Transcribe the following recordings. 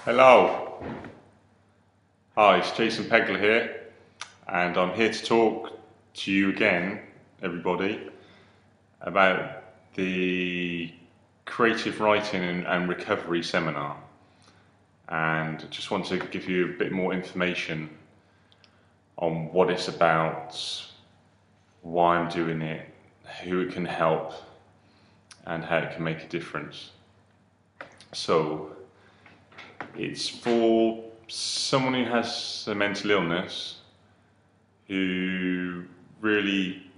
Hello. Hi, it's Jason Pegler here, and I'm here to talk to you again, everybody, about the creative writing and recovery seminar. And I just want to give you a bit more information on what it's about, why I'm doing it, who it can help, and how it can make a difference. So, it's for someone who has a mental illness who really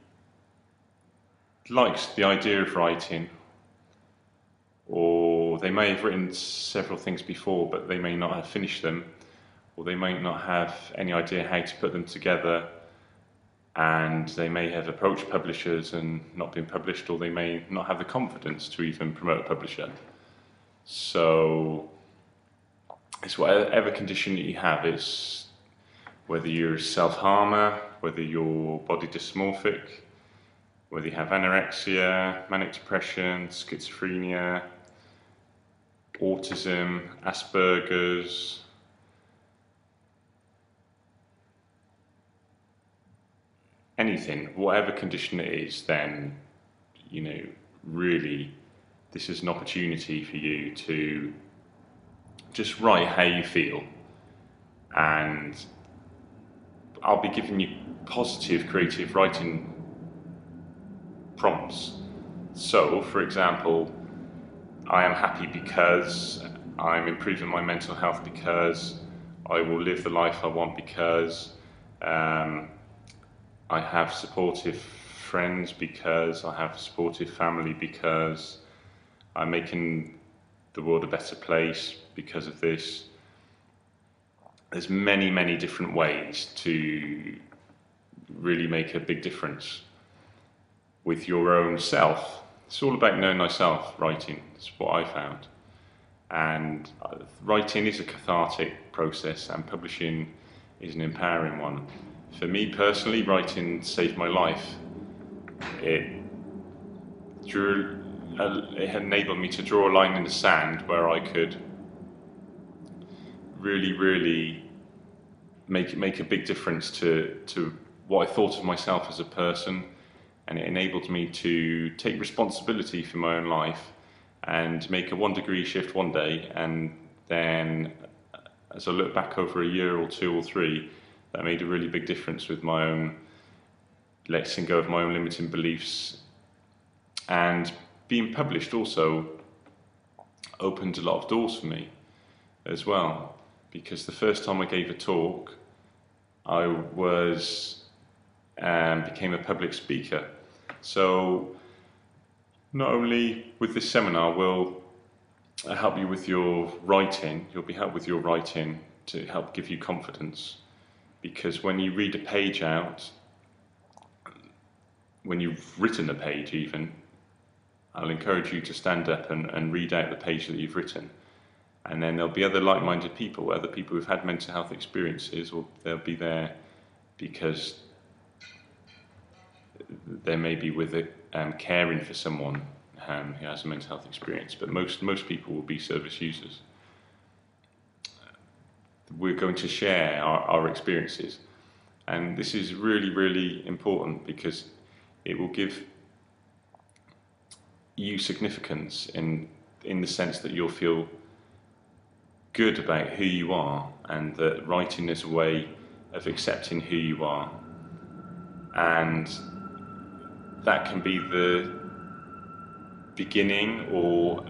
likes the idea of writing, or they may have written several things before but they may not have finished them, or they may not have any idea how to put them together, and they may have approached publishers and not been published, or they may not have the confidence to even promote a publisher. So it's whatever condition that you have. It's whether you're a self-harmer, whether you're body dysmorphic, whether you have anorexia, manic depression, schizophrenia, autism, Asperger's, anything, whatever condition it is, then, really, this is an opportunity for you to just write how you feel, and I'll be giving you positive creative writing prompts. So, for example, I am happy because I'm improving my mental health, because I will live the life I want, because I have supportive friends, because I have a supportive family, because I'm making the world a better place because of this. There's many, many different ways to really make a big difference with your own self. It's all about knowing thyself, writing. That's what I found. And writing is a cathartic process, and publishing is an empowering one. For me personally, writing saved my life. It enabled me to draw a line in the sand where I could really make a big difference to what I thought of myself as a person, and it enabled me to take responsibility for my own life and make a 1 degree shift one day, and then as I look back over a year or 2 or 3, that made a really big difference with my own letting go of my own limiting beliefs. And being published also opened a lot of doors for me as well, because the first time I gave a talk, I became a public speaker. So not only with this seminar will help you with your writing, you'll be helped with your writing to help give you confidence, because when you read a page out, when you've written a page even, I'll encourage you to stand up and read out the page that you've written. And then there'll be other like-minded people, other people who've had mental health experiences, or they'll be there because they may be with caring for someone who has a mental health experience. But most people will be service users. We're going to share our experiences, and this is really important, because it will give you significance in the sense that you'll feel good about who you are, and that writing is a way of accepting who you are, and that can be the beginning, or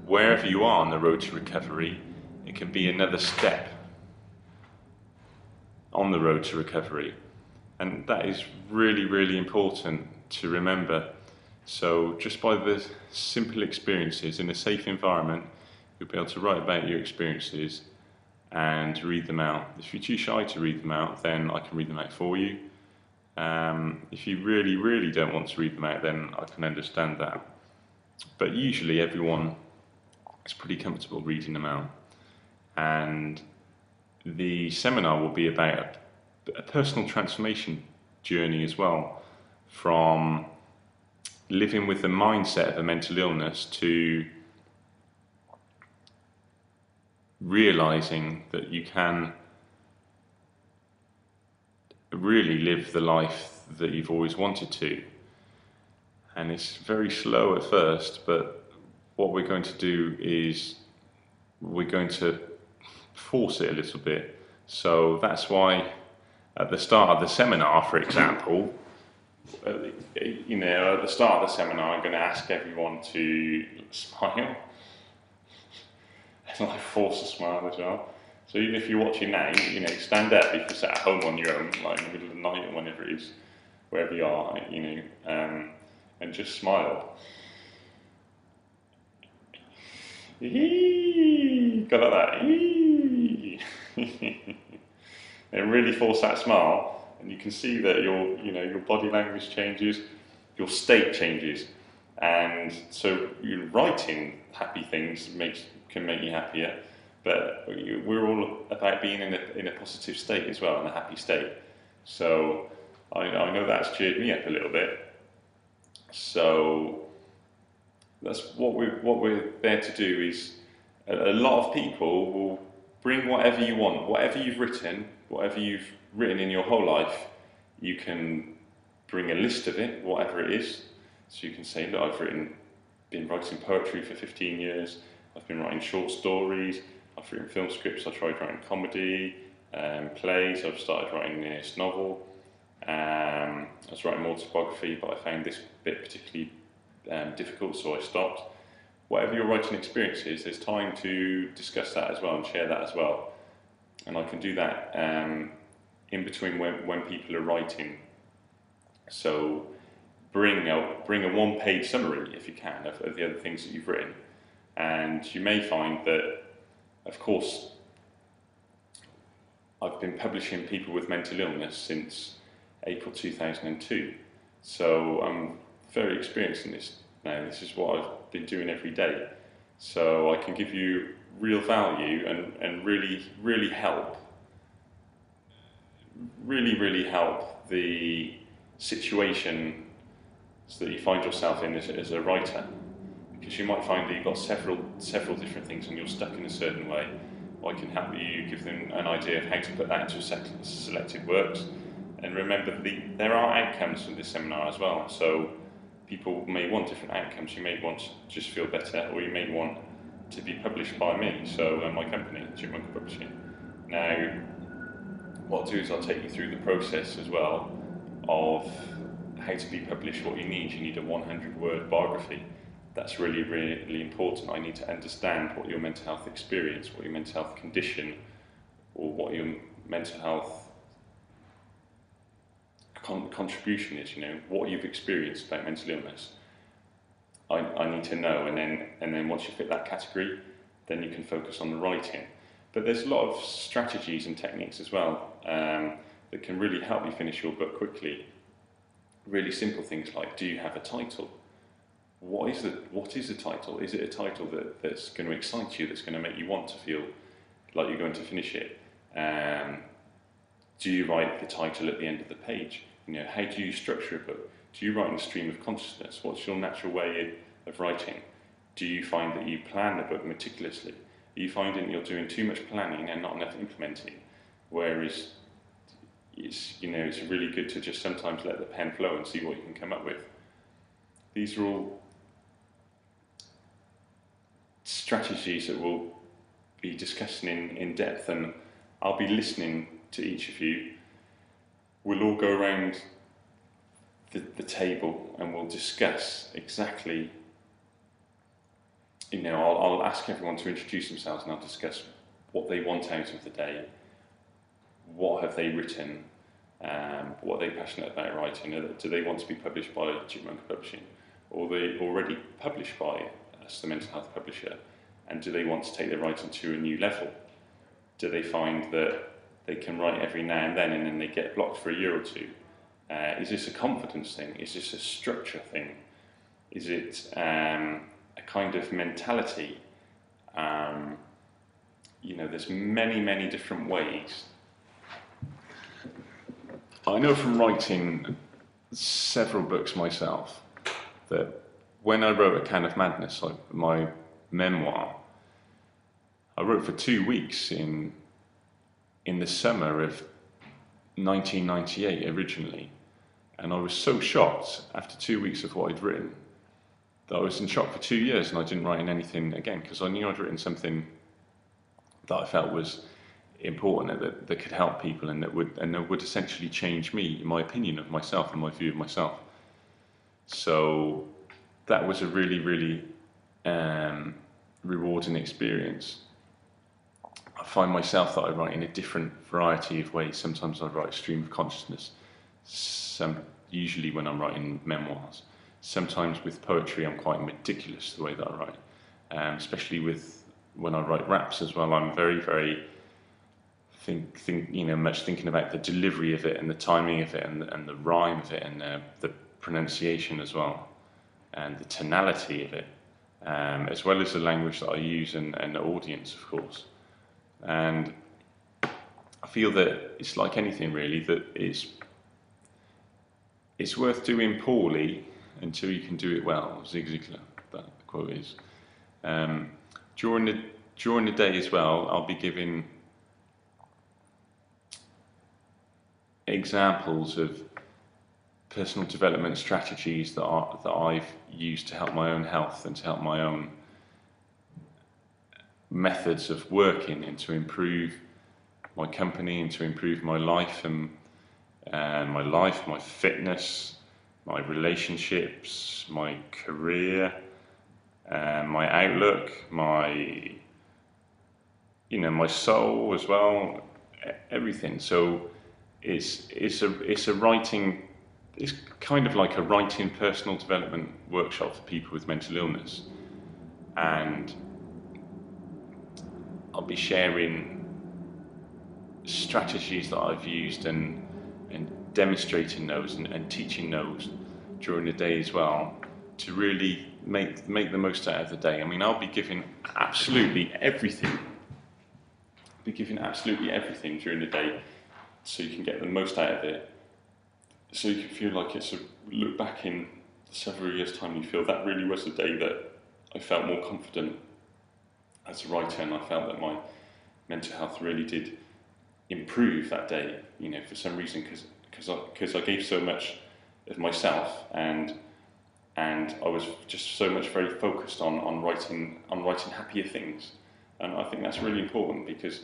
wherever you are on the road to recovery, it can be another step on the road to recovery. And that is really important to remember. So just by the simple experiences in a safe environment, you'll be able to write about your experiences and read them out. If you're too shy to read them out, then I can read them out for you. If you really don't want to read them out, then I can understand that. But usually everyone is pretty comfortable reading them out. And the seminar will be about a personal transformation journey as well, from living with the mindset of a mental illness to realizing that you can really live the life that you've always wanted to. And it's very slow at first, but what we're going to do is we're going to force it a little bit. So that's why at the start of the seminar, for example, you know, at the start of the seminar, I'm going to ask everyone to smile. And I force a smile as well. So even if you're watching now, you know, stand up if you're sat at home on your own, like in the middle of the night or whenever it is, wherever you are, you know, and just smile. Go like that. And really force that smile, and you can see that your body language changes, your state changes, and so writing happy things can make you happier. But we're all about being in a positive state as well, in a happy state. So I know that's cheered me up a little bit. So that's what we're there to do. Is a lot of people will bring whatever you want, whatever you've written in your whole life. You can bring a list of it, whatever it is. So you can say, look, I've been writing poetry for 15 years. I've been writing short stories. I've written film scripts. I tried writing comedy, plays. I've started writing this novel. I was writing autobiography, but I found this bit particularly difficult, so I stopped. Whatever your writing experience is, there's time to discuss that as well and share that as well. And I can do that in between when people are writing. So bring a one-page summary, if you can, of the other things that you've written. And you may find that, of course, I've been publishing people with mental illness since April 2002. So I'm very experienced in this now. This is what I've been doing every day. So I can give you real value and really help the situation that you find yourself in as a writer. Because you might find that you've got several different things and you're stuck in a certain way. I can help you give them an idea of how to put that into selected works. And remember, there are outcomes from this seminar as well. So people may want different outcomes. You may want to just feel better, or you may want to be published by me, so my company, Chipmunkapublishing. Now, what I'll do is I'll take you through the process as well of how to be published, what you need. You need a 100-word biography. That's really, really important. I need to understand what your mental health experience, what your mental health condition, or what your mental health contribution is, you know, what you've experienced about mental illness. I need to know, and then once you fit that category, then you can focus on the writing. But there's a lot of strategies and techniques as well that can really help you finish your book quickly. Really simple things like, do you have a title? What is the title? Is it a title that's going to excite you, that's going to make you want to feel like you're going to finish it? Do you write the title at the end of the page? You know, how do you structure a book? Do you write in a stream of consciousness? What's your natural way of writing? Do you find that you plan the book meticulously? Are you finding you're doing too much planning and not enough implementing? Whereas it's really good to just sometimes let the pen flow and see what you can come up with. These are all strategies that we'll be discussing in depth, and I'll be listening to each of you. We'll all go around the table and we'll discuss exactly, I'll ask everyone to introduce themselves and I'll discuss what they want out of the day, what have they written, what are they passionate about writing, do they want to be published by Chipmunkapublishing, or are they already published by us, the mental health publisher, and do they want to take their writing to a new level? Do they find that they can write every now and then they get blocked for a year or two? Is this a confidence thing? Is this a structure thing? Is it a kind of mentality? There's many different ways. I know from writing several books myself that when I wrote A Can of Madness, like my memoir, I wrote for 2 weeks in the summer of 1998 originally, and I was so shocked after 2 weeks of what I'd written that I was in shock for 2 years, and I didn't write in anything again because I knew I'd written something that I felt was important, that could help people, and that would essentially change me, my opinion of myself and my view of myself. So that was a really, really rewarding experience. I find myself that I write in a different variety of ways. Sometimes I write stream of consciousness, usually when I'm writing memoirs. Sometimes with poetry I'm quite meticulous the way that I write, especially when I write raps as well. I'm very, very much thinking about the delivery of it and the timing of it and the rhyme of it and the pronunciation as well, and the tonality of it, as well as the language that I use and the audience, of course. And I feel that it's like anything really, that it's worth doing poorly until you can do it well. Zig Ziglar, that quote is. During the day as well, I'll be giving examples of personal development strategies that I've used to help my own health and to help my own methods of working and to improve my company and to improve my life and my fitness, my relationships, my career, my outlook, my soul as well, everything. So it's kind of like a writing personal development workshop for people with mental illness, and I'll be sharing strategies that I've used and demonstrating those and teaching those during the day as well, to really make the most out of the day. I mean, I'll be giving absolutely everything. I'll be giving absolutely everything during the day, so you can get the most out of it. So you can feel like it's look back in several years' time, you feel that really was the day that I felt more confident as a writer, and I felt that my mental health really did improve that day. For some reason, because I gave so much of myself, and I was just so much very focused on writing happier things, and I think that's really important because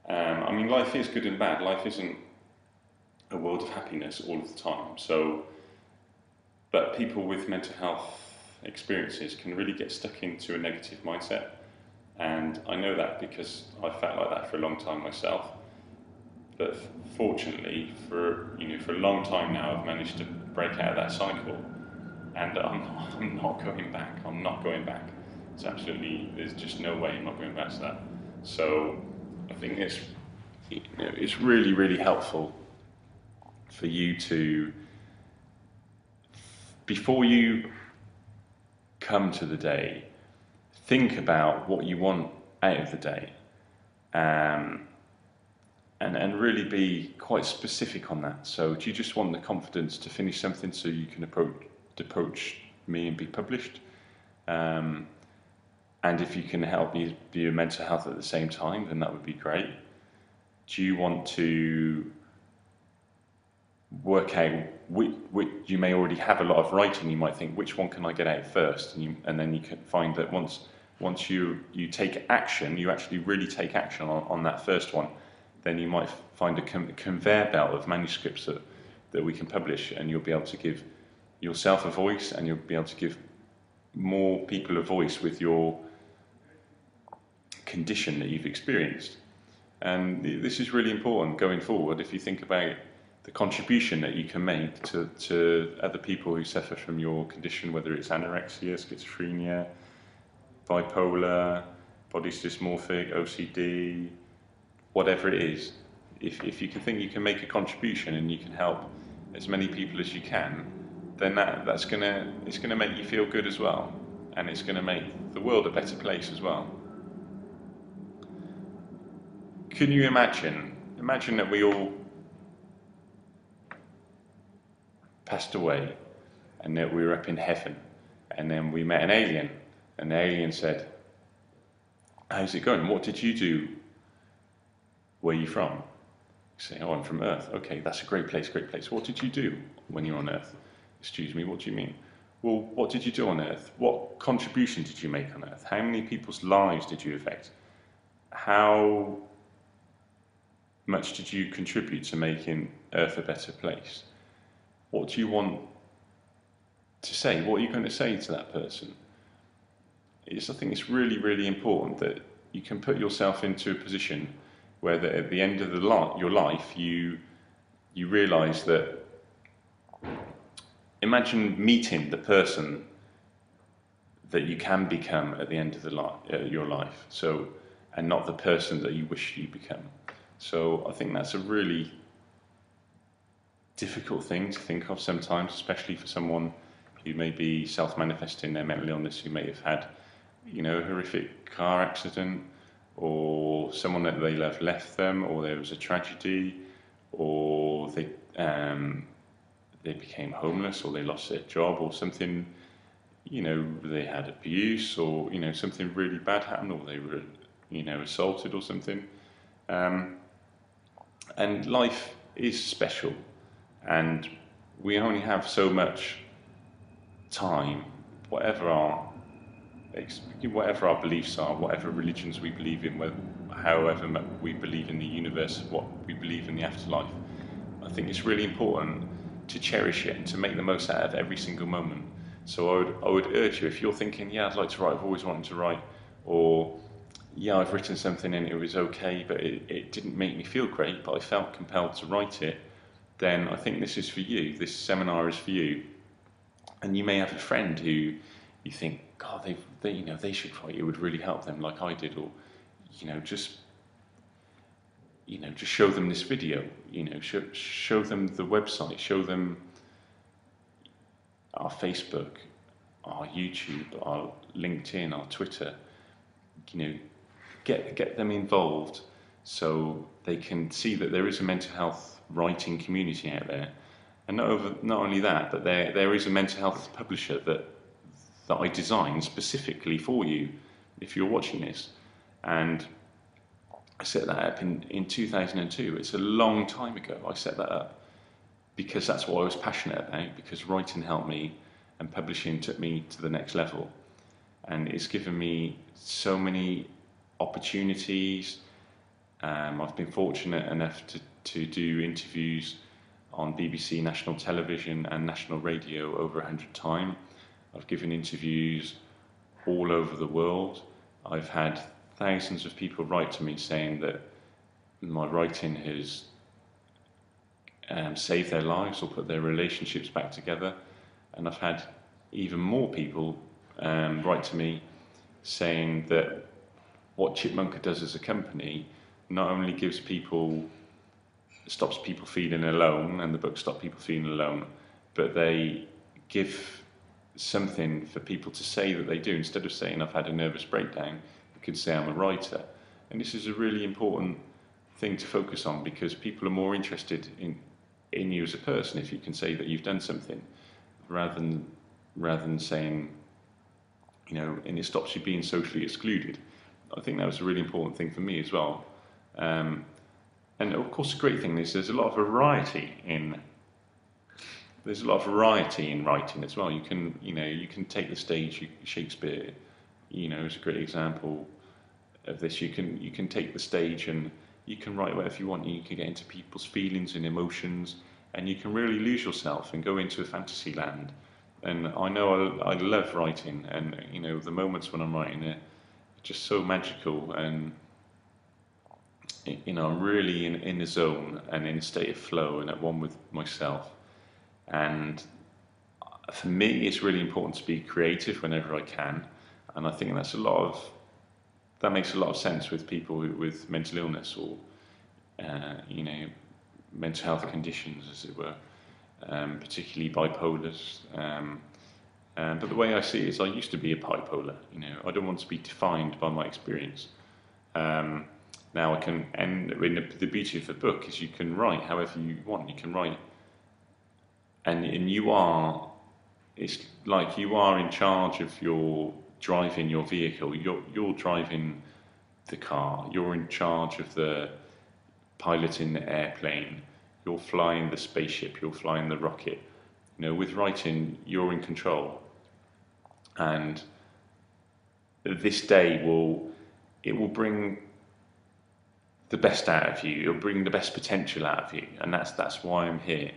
I mean, life is good and bad. Life isn't a world of happiness all of the time. So, but people with mental health experiences can really get stuck into a negative mindset, and I know that because I felt like that for a long time myself. But fortunately, for a long time now, I've managed to break out of that cycle, and I'm not going back. I'm not going back. It's absolutely, there's just no way I'm not going back to that. So I think it's really, really helpful for you to, before you come to the day, think about what you want out of the day, and really be quite specific on that. So do you just want the confidence to finish something so you can approach me and be published? And if you can help me do your mental health at the same time, then that would be great. Do you want to work out which you may already have a lot of writing, you might think, which one can I get out first? And then you can find that once you take action, you actually really take action on that first one, then you might find a conveyor belt of manuscripts that we can publish, and you'll be able to give yourself a voice, and you'll be able to give more people a voice with your condition that you've experienced. And this is really important going forward. If you think about the contribution that you can make to other people who suffer from your condition, whether it's anorexia, schizophrenia, bipolar, body dysmorphic, OCD, whatever it is, if you can think you can make a contribution and you can help as many people as you can, then it's gonna make you feel good as well, and it's gonna make the world a better place as well. Can you imagine that we all passed away and that we were up in heaven, and then we met an alien, and the alien said, how's it going? What did you do? Where are you from? You say, oh, I'm from Earth. Okay, that's a great place, great place. What did you do when you were on Earth? Excuse me, what do you mean? Well, what did you do on Earth? What contribution did you make on Earth? How many people's lives did you affect? How much did you contribute to making Earth a better place? What do you want to say? What are you going to say to that person? I think it's really, really important that you can put yourself into a position where at the end of your life, you realise that, imagine meeting the person that you can become at the end of your life, and not the person that you wish you become. So I think that's a really difficult thing to think of sometimes, especially for someone who may be self-manifesting their mental illness, who may have had, a horrific car accident, or someone that they love left them, or there was a tragedy, or they became homeless, or they lost their job, or something, they had abuse, or something really bad happened, or they were assaulted or something. And life is special, and we only have so much time, whatever our beliefs are, whatever religions we believe in, however much we believe in the universe, what we believe in the afterlife. I think it's really important to cherish it and to make the most out of every single moment. So I would urge you, if you're thinking, yeah, I'd like to write, I've always wanted to write, or yeah, I've written something and it was okay, but it didn't make me feel great, but I felt compelled to write it, then I think this is for you. This seminar is for you. And you may have a friend who you think, God, they should write. It would really help them, like I did. Or, just show them this video. Show them the website. Show them our Facebook, our YouTube, our LinkedIn, our Twitter. Get them involved so they can see that there is a mental health writing community out there. And not only that, but there is a mental health publisher that I designed specifically for you, if you're watching this. And I set that up in 2002. It's a long time ago I set that up, because that's what I was passionate about, because writing helped me and publishing took me to the next level. And it's given me so many opportunities. I've been fortunate enough to do interviews on BBC National Television and National Radio over 100 times. I've given interviews all over the world. I've had thousands of people write to me saying that my writing has saved their lives or put their relationships back together. And I've had even more people write to me saying that what Chipmunka does as a company not only stops people feeling alone, and the book Stop People Feeling Alone, but they give something for people to say that they do. Instead of saying I've had a nervous breakdown, you could say I'm a writer. And this is a really important thing to focus on, because people are more interested in you as a person if you can say that you've done something, rather than saying, and it stops you being socially excluded. I think that was a really important thing for me as well. And of course, the great thing is there's a lot of variety in writing as well. You can take the stage. Shakespeare, is a great example of this. You can take the stage and you can write whatever you want. You can get into people's feelings and emotions, and you can really lose yourself and go into a fantasy land. And I know I love writing, and the moments when I'm writing are just so magical, and I'm really in the zone and in a state of flow and at one with myself. And for me, it's really important to be creative whenever I can, and I think that makes a lot of sense with people with mental illness or mental health conditions, as it were, particularly bipolars. But the way I see it is, I used to be a bipolar. I don't want to be defined by my experience. Now I can, and the beauty of the book is you can write however you want. You can write, and it's like you are in charge of your driving your vehicle. You're driving the car, you're in charge of the piloting the airplane, you're flying the spaceship, you're flying the rocket. You know, with writing, you're in control. And this day will bring the best out of you. It'll bring the best potential out of you, and that's why I'm here.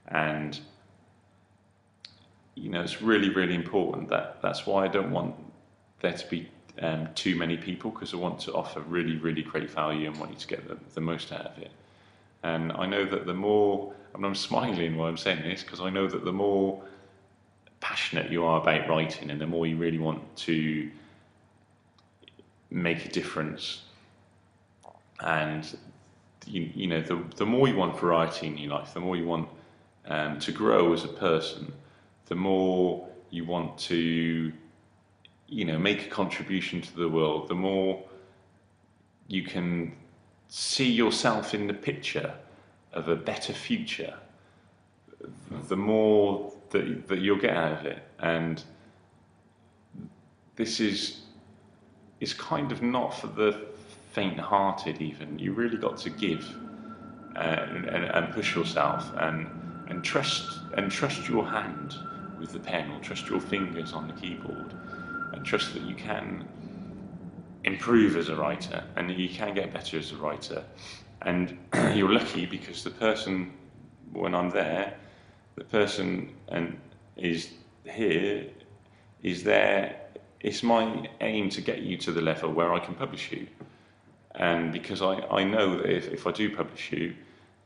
And you know, it's really, really important. That's why I don't want there to be too many people, because I want to offer really, really great value and want you to get the most out of it. And I know that the more, and I'm smiling while I'm saying this, because I know that the more passionate you are about writing and the more you really want to make a difference, and you know, the more you want variety in your life, the more you want to grow as a person, the more you want to, you know, make a contribution to the world, the more you can see yourself in the picture of a better future, the more that you'll get out of it. And this is kind of not for the faint-hearted even. You really got to give and push yourself and trust your hand with the pen, or trust your fingers on the keyboard, and trust that you can improve as a writer and you can get better as a writer. And you're lucky, because the person, when I'm there, the person is here, is there. It's my aim to get you to the level where I can publish you. And because I know that if I do publish you,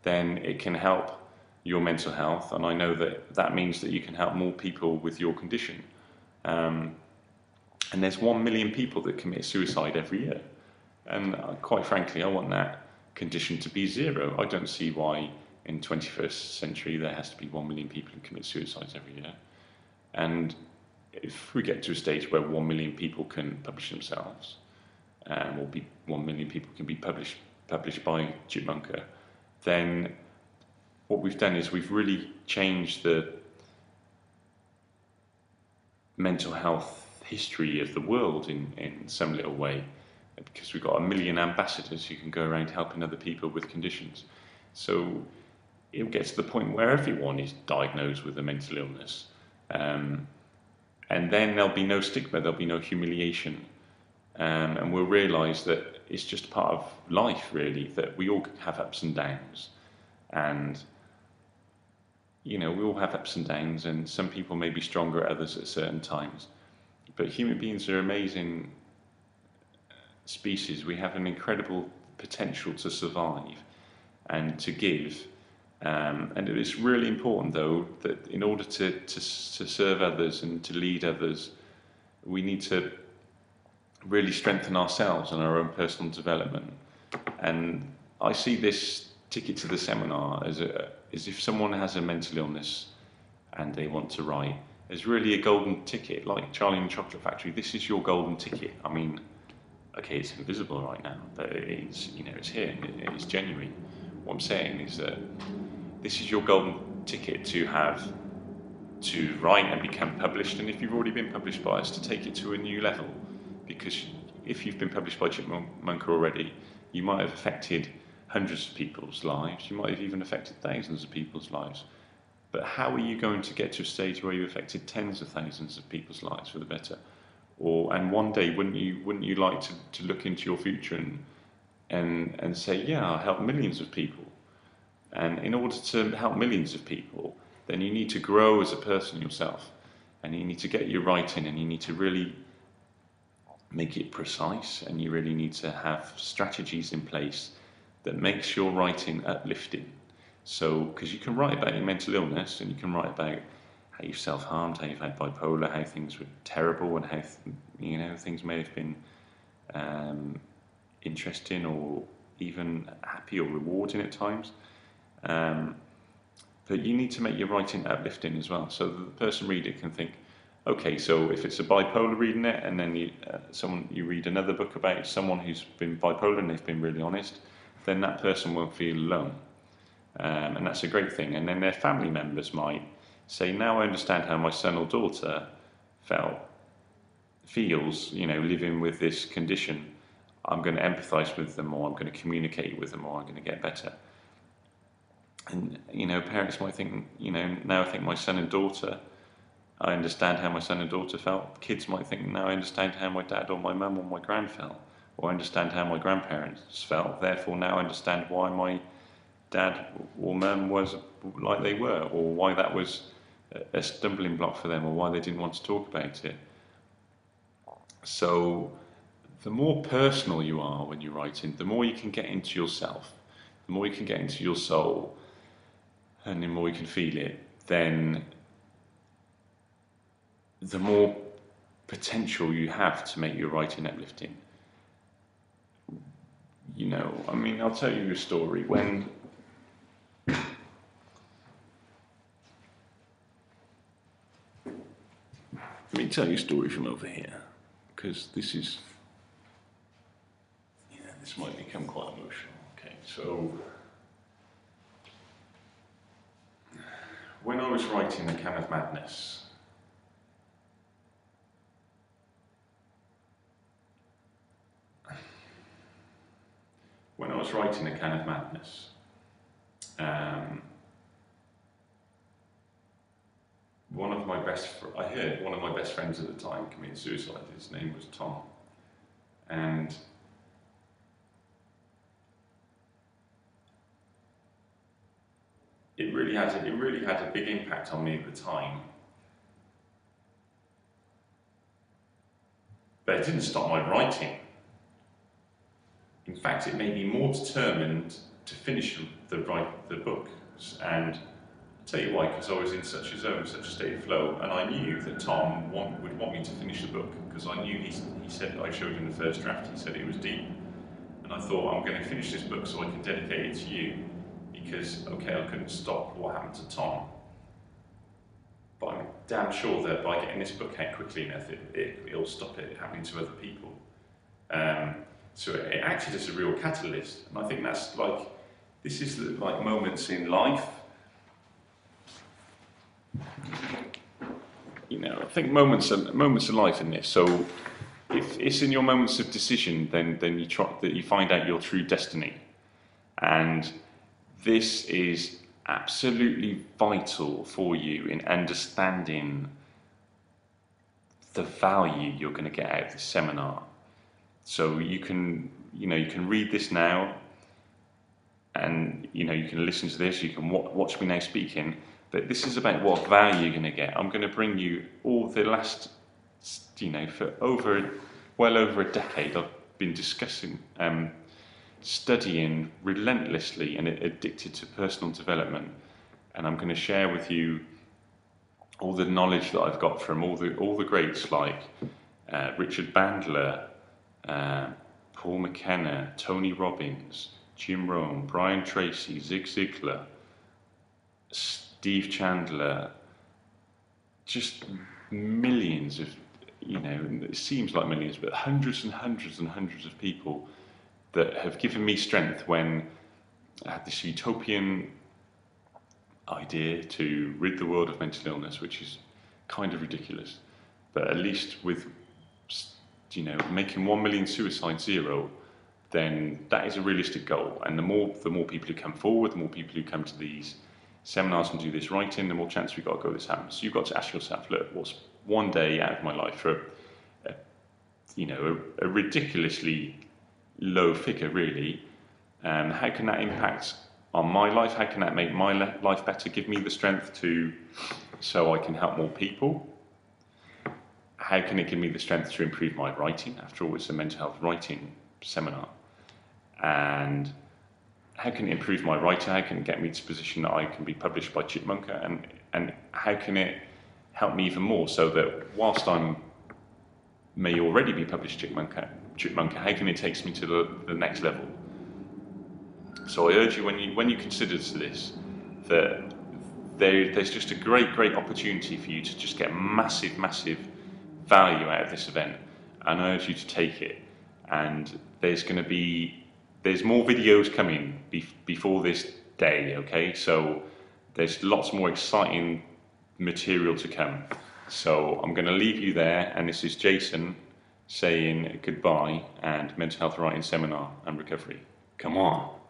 then it can help your mental health, and I know that means that you can help more people with your condition. And there's 1 million people that commit suicide every year. And quite frankly, I want that condition to be zero. I don't see why in 21st century there has to be 1 million people who commit suicides every year. And if we get to a stage where 1 million people can publish themselves, or 1 million people can be published by Chipmunka, then what we've done is we've really changed the mental health history of the world in some little way, because we've got 1 million ambassadors who can go around helping other people with conditions. So it'll get to the point where everyone is diagnosed with a mental illness, and then there'll be no stigma, there'll be no humiliation, and we'll realise that it's just part of life, really, that we all have ups and downs. And you know, we all have ups and downs, and some people may be stronger at others at certain times. But human beings are amazing species. We have an incredible potential to survive and to give. And it is really important, though, that in order to serve others and to lead others, we need to really strengthen ourselves and our own personal development. And I see this ticket to the seminar as if someone has a mental illness and they want to write, there's really a golden ticket, like Charlie and the Chocolate Factory. This is your golden ticket. I mean, okay, it's invisible right now, but it's, you know, it's here and it's genuine. What I'm saying is that this is your golden ticket to write and become published, and if you've already been published by us, to take it to a new level. Because if you've been published by Chipmunka already, you might have affected hundreds of people's lives, you might have even affected thousands of people's lives. But how are you going to get to a stage where you've affected tens of thousands of people's lives for the better? And one day, wouldn't you like to look into your future and say, yeah, I'll help millions of people? And in order to help millions of people, then you need to grow as a person yourself, and you need to get your writing, and you need to really make it precise, and you really need to have strategies in place that makes your writing uplifting. So, because you can write about your mental illness, and you can write about how you self-harmed, how you've had bipolar, how things were terrible, and how things may have been interesting or even happy or rewarding at times. But you need to make your writing uplifting as well, so that the person reading it can think, okay, so if it's a bipolar reading it, and then you read another book about someone who's been bipolar and they've been really honest, then that person won't feel alone. And that's a great thing. And then their family members might say, now I understand how my son or daughter feels, living with this condition. I'm going to empathise with them, or I'm going to communicate with them, or I'm going to get better. And, you know, parents might think, you know, now I think my son and daughter, I understand how my son and daughter felt. Kids might think, now I understand how my dad or my mum or my gran felt, or I understand how my grandparents felt, therefore now I understand why my dad or mum was like they were, or why that was a stumbling block for them, or why they didn't want to talk about it. So the more personal you are when you're writing, the more you can get into yourself, the more you can get into your soul, and the more you can feel it, then the more potential you have to make your writing uplifting. You know, I mean, I'll tell you a story. Let me tell you a story from over here, because this is, yeah, this might become quite emotional. Okay, so when I was writing A Can of Madness, I heard one of my best friends at the time commit suicide. His name was Tom, and it really had a big impact on me at the time. But it didn't stop my writing. In fact, it made me more determined to finish the book. And I'll tell you why, because I was in such a zone, such a state of flow, and I knew that Tom would want me to finish the book, because I knew he said, I showed him the first draft, he said it was deep. And I thought, I'm going to finish this book so I can dedicate it to you, because, okay, I couldn't stop what happened to Tom. But I'm damn sure that by getting this book out quickly enough, it'll stop it happening to other people. So it acted as a real catalyst, and I think that's like, this is like moments in life. You know, I think moments of life in this. So if it's in your moments of decision, then you find out your true destiny, and this is absolutely vital for you in understanding the value you're going to get out of this seminar. So you can read this now, and you can listen to this, you can watch me now speaking, but this is about what value you're going to get. I'm going to bring you all the last, for well over a decade, I've been discussing, studying relentlessly and addicted to personal development, and I'm going to share with you all the knowledge that I've got from all the greats like Richard Bandler, Paul McKenna, Tony Robbins, Jim Rohn, Brian Tracy, Zig Ziglar, Steve Chandler, just millions of, it seems like millions, but hundreds and hundreds and hundreds of people that have given me strength when I had this utopian idea to rid the world of mental illness, which is kind of ridiculous, but at least with making 1 million suicides zero, then that is a realistic goal. And the more people who come forward, the more people who come to these seminars and do this writing, the more chance we've got to go this happens. So you've got to ask yourself, look, what's one day out of my life for a ridiculously low figure, really? How can that impact on my life? How can that make my life better? Give me the strength so I can help more people. How can it give me the strength to improve my writing? After all, it's a mental health writing seminar. And how can it improve my writing? How can it get me to a position that I can be published by Chipmunka? And how can it help me even more so that whilst I may already be published Chipmunka, how can it take me to the next level? So I urge you, when you consider this, that there's just a great opportunity for you to just get massive value out of this event, and I urge you to take it. And there's more videos coming before this day, okay? So there's lots more exciting material to come. So I'm going to leave you there, and this is Jason saying goodbye and mental health writing seminar and recovery. Come on.